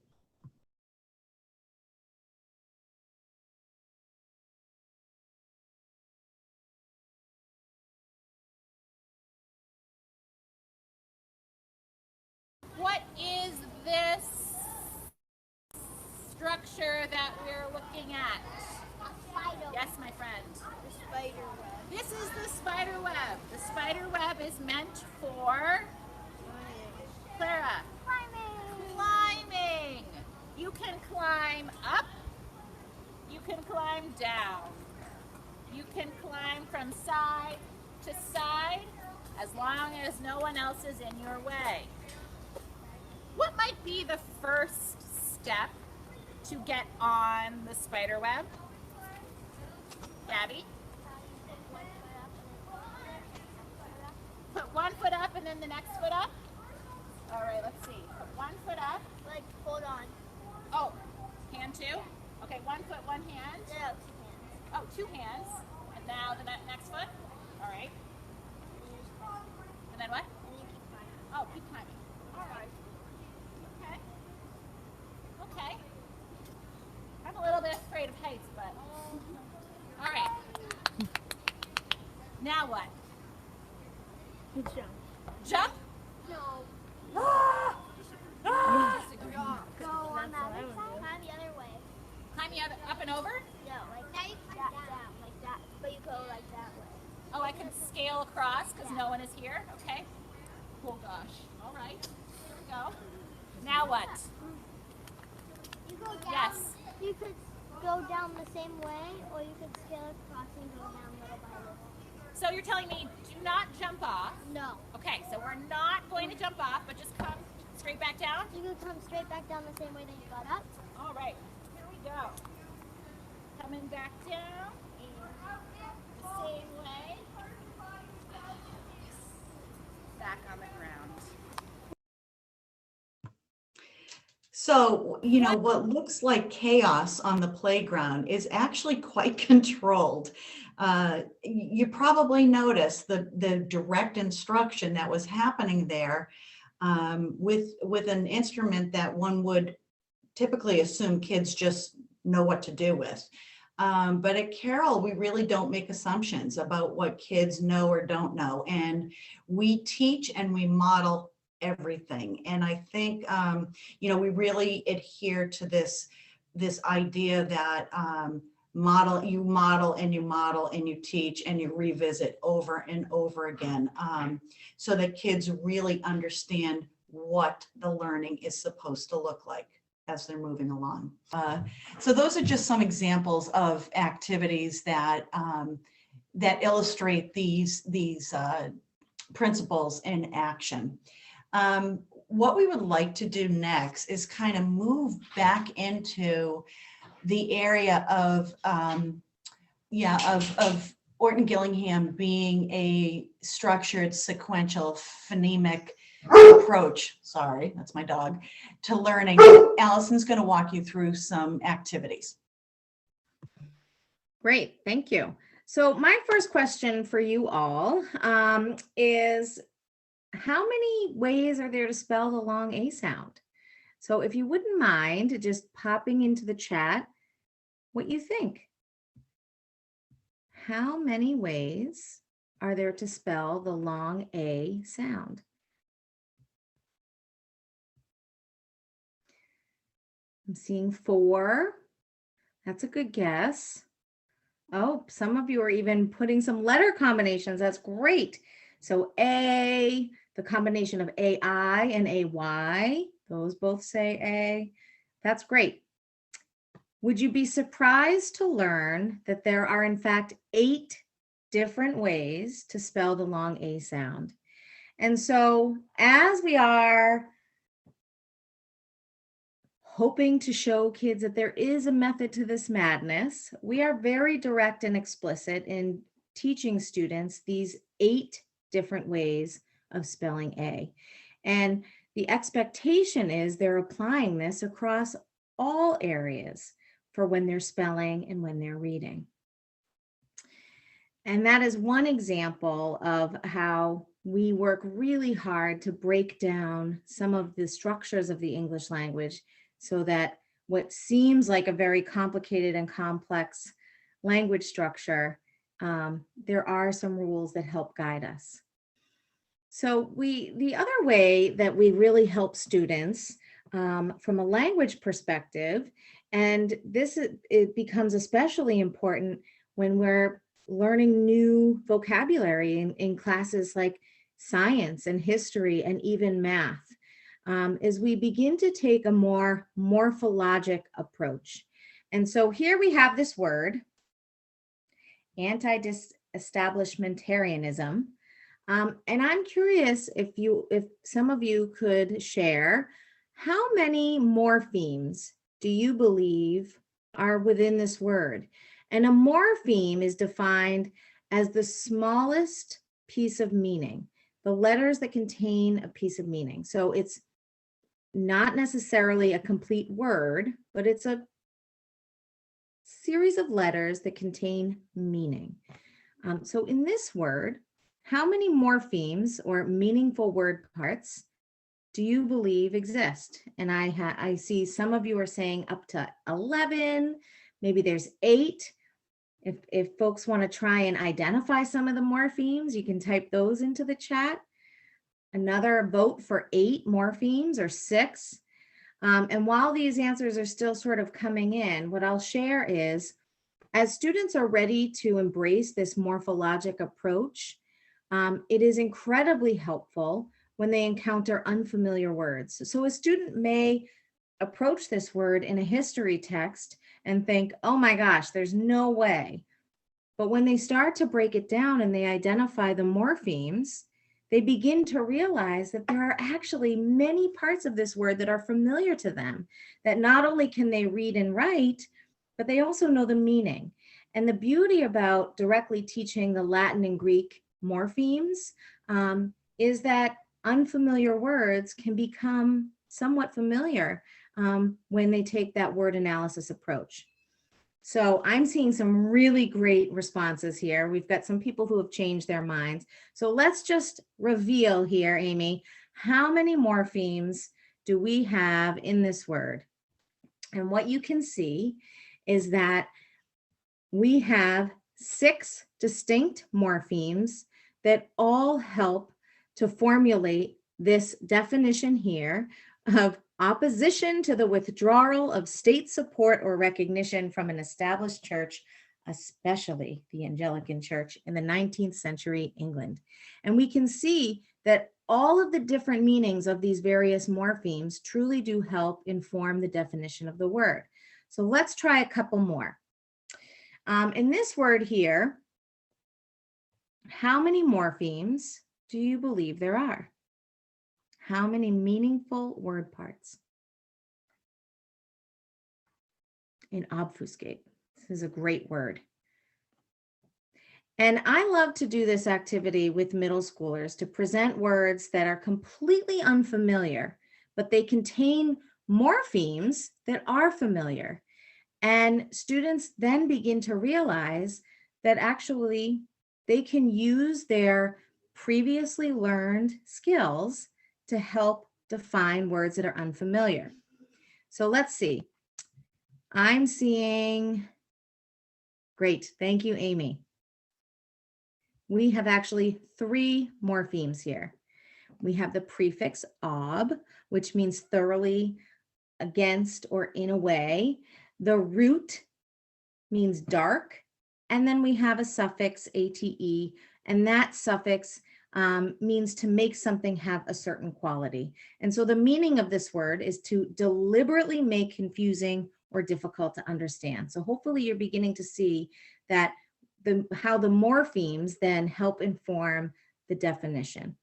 What is this structure that we're looking at? A spider. Yes, my friend. The spider web. This is the spider web. The spider web is meant for Clara. Climbing. You can climb up. You can climb down. You can climb from side to side as long as no one else is in your way. What might be the first step to get on the spider web? Gabby? Put one foot up and then the next foot up? All right, let's see. Put one foot up. Like, hold on. Oh, hand two? Okay, one foot, one hand. No, 2 hands. Oh, 2 hands. And now the next foot? All right. And then what? And you keep climbing. Oh, keep climbing. All right. Okay. Okay. I'm a little bit afraid of heights, but all right. Now what? Jump. Jump? No. Ah! Ah! Go on the other side. Climb the other way. Climb the other, up and over? No, like now you climb down like that, but you go like that way. Oh, I can scale across because no one is here. Okay. Oh gosh. All right. Here we go. Now what? You go down. Yes. You could go down the same way, or you could scale across and go down little by little. So you're telling me do not jump off. No. Okay, so we're not going to jump off, but just come straight back down. You could come straight back down the same way that you got up. All right. Here we go. Coming back down. The same way. Back on the ground. So, you know, what looks like chaos on the playground is actually quite controlled. You probably noticed the direct instruction that was happening there with an instrument that one would typically assume kids just know what to do with. But at Carroll, we really don't make assumptions about what kids know or don't know. And we teach and we model everything. And I think, you know, we really adhere to this idea that you model and you teach and you revisit over and over again, so that kids really understand what the learning is supposed to look like as they're moving along. So those are just some examples of activities that that illustrate these principles in action. What we would like to do next is kind of move back into the area of Orton-Gillingham being a structured, sequential, phonemic approach. Sorry, that's my dog, to learning. Allison's going to walk you through some activities. Great, thank you. So my first question for you all is, how many ways are there to spell the long A sound? So if you wouldn't mind just popping into the chat what you think. How many ways are there to spell the long A sound? I'm seeing 4. That's a good guess. Oh, some of you are even putting some letter combinations. That's great. So A, the combination of AI and AY, those both say A. That's great. Would you be surprised to learn that there are in fact 8 different ways to spell the long A sound? And so as we are hoping to show kids that there is a method to this madness, we are very direct and explicit in teaching students these 8 different ways of spelling A. And the expectation is they're applying this across all areas for when they're spelling and when they're reading. And that is one example of how we work really hard to break down some of the structures of the English language so that what seems like a very complicated and complex language structure, there are some rules that help guide us. So the other way that we really help students from a language perspective, and it becomes especially important when we're learning new vocabulary in classes like science and history and even math, is we begin to take a more morphologic approach. And so here we have this word, anti-disestablishmentarianism. And I'm curious if some of you could share, how many morphemes do you believe are within this word? And a morpheme is defined as the smallest piece of meaning, the letters that contain a piece of meaning. So it's not necessarily a complete word, but it's a series of letters that contain meaning. So in this word, how many morphemes or meaningful word parts do you believe exist? And I see some of you are saying up to 11, maybe there's 8. If folks want to try and identify some of the morphemes, you can type those into the chat. Another vote for 8 morphemes or 6. And while these answers are still sort of coming in, what I'll share is, as students are ready to embrace this morphologic approach, it is incredibly helpful when they encounter unfamiliar words. So a student may approach this word in a history text and think, oh my gosh, there's no way. But when they start to break it down and they identify the morphemes, they begin to realize that there are actually many parts of this word that are familiar to them, that not only can they read and write, but they also know the meaning. And the beauty about directly teaching the Latin and Greek morphemes is that unfamiliar words can become somewhat familiar when they take that word analysis approach. So I'm seeing some really great responses here. We've got some people who have changed their minds. So let's just reveal here, Amy, how many morphemes do we have in this word? And what you can see is that we have 6 distinct morphemes that all help to formulate this definition here of opposition to the withdrawal of state support or recognition from an established church, especially the Anglican Church in the 19th century England. And we can see that all of the different meanings of these various morphemes truly do help inform the definition of the word. So let's try a couple more. In this word here, how many morphemes do you believe there are? How many meaningful word parts? In obfuscate. This is a great word. And I love to do this activity with middle schoolers to present words that are completely unfamiliar, but they contain morphemes that are familiar. And students then begin to realize that actually they can use their previously learned skills to help define words that are unfamiliar. So let's see. I'm seeing, great, thank you, Amy. We have actually 3 morphemes here. We have the prefix ob, which means thoroughly, against, or in a way. The root means dark. And then we have a suffix ate, and that suffix means to make something have a certain quality. And so the meaning of this word is to deliberately make confusing or difficult to understand. So hopefully you're beginning to see that how the morphemes then help inform the definition.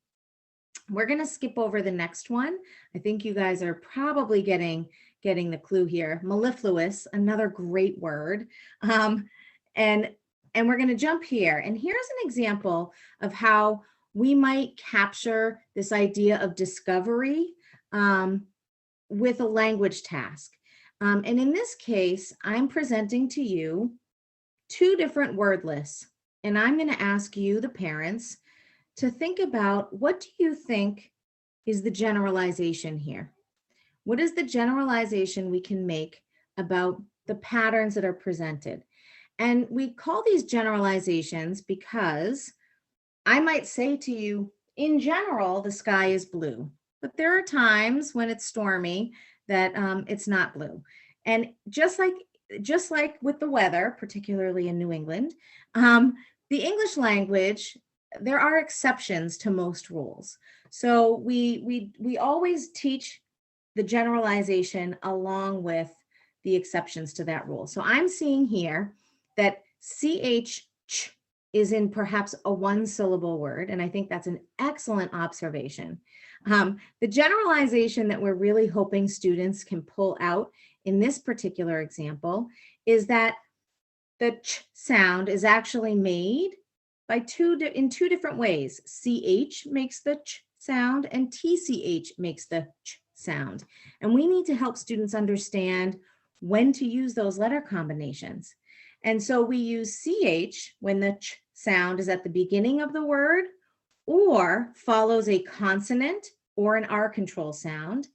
We're going to skip over the next one. I think you guys are probably getting the clue here. Mellifluous, another great word. And we're going to jump here. And here's an example of how we might capture this idea of discovery with a language task. And in this case, I'm presenting to you 2 different word lists. And I'm going to ask you, the parents, to think about, what do you think is the generalization here? What is the generalization we can make about the patterns that are presented? And we call these generalizations because I might say to you, in general, the sky is blue, but there are times when it's stormy that it's not blue. And just like with the weather, particularly in New England, the English language, there are exceptions to most rules. So we always teach the generalization along with the exceptions to that rule. So I'm seeing here that ch is in perhaps a 1-syllable word, and I think that's an excellent observation. The generalization that we're really hoping students can pull out in this particular example is that the ch sound is actually made by in two different ways. Ch makes the ch sound and tch makes the ch sound. And we need to help students understand when to use those letter combinations. And so we use ch when the ch sound is at the beginning of the word or follows a consonant or an R control sound.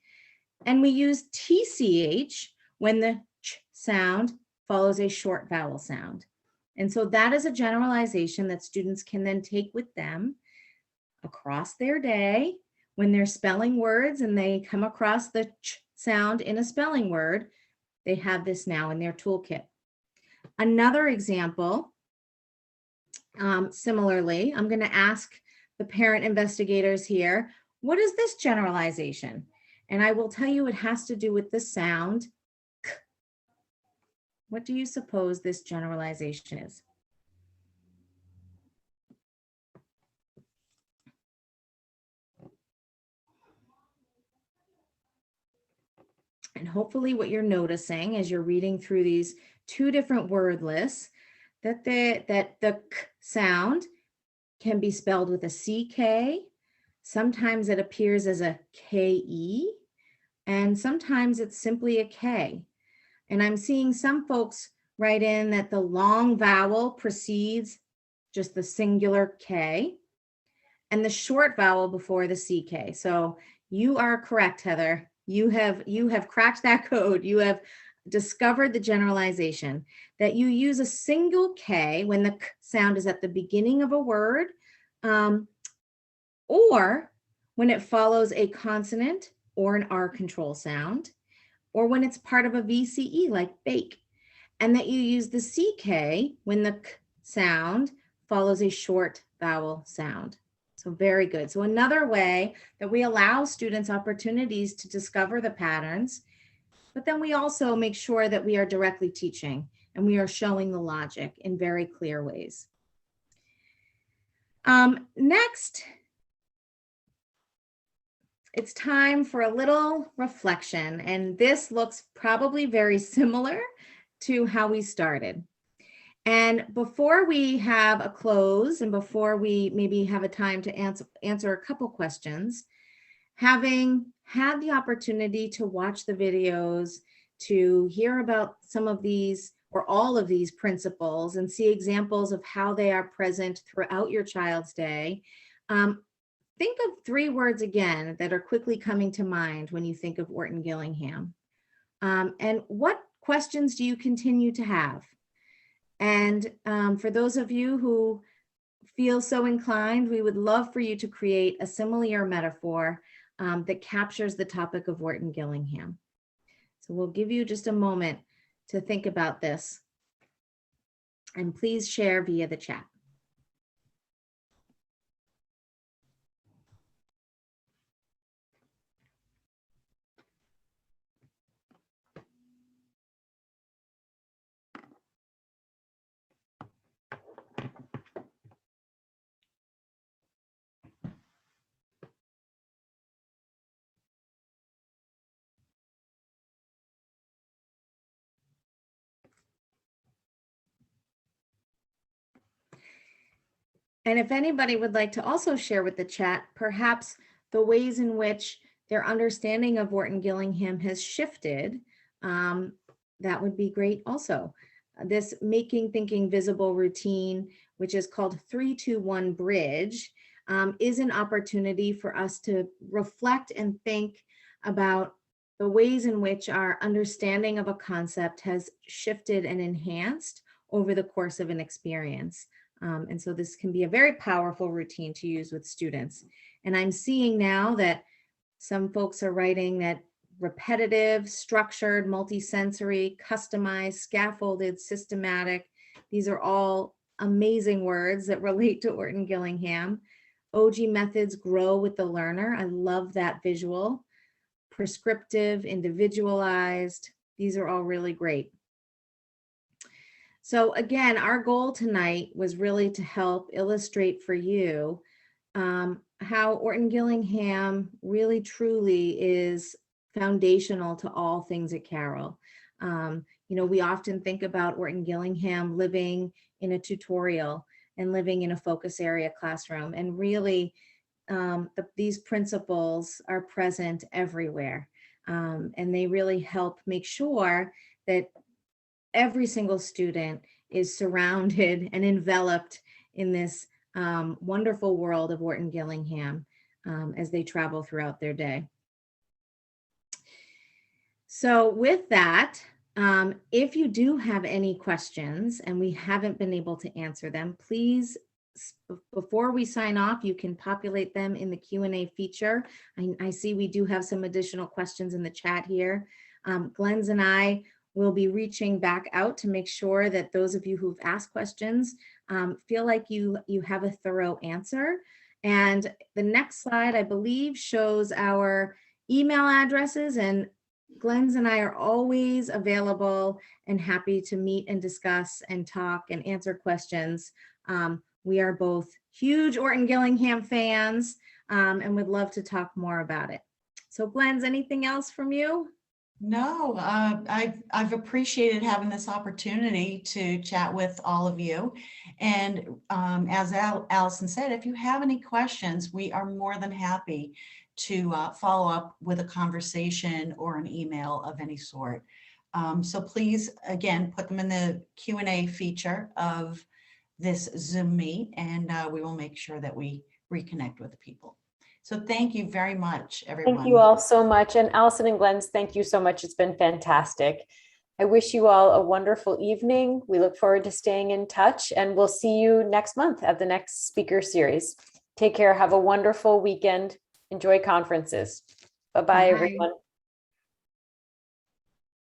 And we use TCH when the ch sound follows a short vowel sound. And so that is a generalization that students can then take with them across their day when they're spelling words and they come across the ch sound in a spelling word. They have this now in their toolkit. Another example, similarly, I'm going to ask the parent investigators here, what is this generalization? And I will tell you it has to do with the sound k. What do you suppose this generalization is? And hopefully what you're noticing as you're reading through these two different word lists, that the k sound can be spelled with a CK. Sometimes it appears as a KE, and sometimes it's simply a K. And I'm seeing some folks write in that the long vowel precedes just the singular K and the short vowel before the CK. So you are correct, Heather. You have cracked that code. You have discovered the generalization that you use a single K when the k sound is at the beginning of a word, or when it follows a consonant or an R control sound, or when it's part of a VCE like bake, and that you use the CK when the k sound follows a short vowel sound. So very good. So another way that we allow students opportunities to discover the patterns, but then we also make sure that we are directly teaching and we are showing the logic in very clear ways. Next, it's time for a little reflection, and this looks probably very similar to how we started. And before we have a close and before we maybe have a time to answer a couple questions, having had the opportunity to watch the videos, to hear about some of these or all of these principles and see examples of how they are present throughout your child's day, think of 3 words again that are quickly coming to mind when you think of Orton-Gillingham. And what questions do you continue to have? And for those of you who feel so inclined, we would love for you to create a simile or metaphor that captures the topic of Orton-Gillingham. So we'll give you just a moment to think about this. And please share via the chat. And if anybody would like to also share with the chat, perhaps the ways in which their understanding of Orton-Gillingham has shifted, that would be great also. This Making Thinking Visible routine, which is called 3-2-1 Bridge, is an opportunity for us to reflect and think about the ways in which our understanding of a concept has shifted and enhanced over the course of an experience. And so this can be a very powerful routine to use with students. And I'm seeing now that some folks are writing that repetitive, structured, multisensory, customized, scaffolded, systematic. These are all amazing words that relate to Orton-Gillingham. OG methods grow with the learner. I love that visual. Prescriptive, individualized. These are all really great. So again, our goal tonight was really to help illustrate for you how Orton-Gillingham really truly is foundational to all things at Carroll. You know, we often think about Orton-Gillingham living in a tutorial and living in a focus area classroom, and really these principles are present everywhere, and they really help make sure that every single student is surrounded and enveloped in this wonderful world of Orton-Gillingham as they travel throughout their day. So with that, if you do have any questions and we haven't been able to answer them, please, before we sign off, you can populate them in the Q&A feature. I see we do have some additional questions in the chat here. Glens and I will be reaching back out to make sure that those of you who've asked questions feel like you have a thorough answer. And the next slide, I believe, shows our email addresses, and Glens and I are always available and happy to meet and discuss and talk and answer questions. We are both huge Orton-Gillingham fans and would love to talk more about it. So Glens, anything else from you? No, I've appreciated having this opportunity to chat with all of you. And as Allison said, if you have any questions, we are more than happy to follow up with a conversation or an email of any sort. So please, again, put them in the Q&A feature of this Zoom meet, and we will make sure that we reconnect with the people. So thank you very much, everyone. Thank you all so much. And Allison and Glens, thank you so much. It's been fantastic. I wish you all a wonderful evening. We look forward to staying in touch, and we'll see you next month at the next speaker series. Take care. Have a wonderful weekend. Enjoy conferences. Bye-bye, everyone.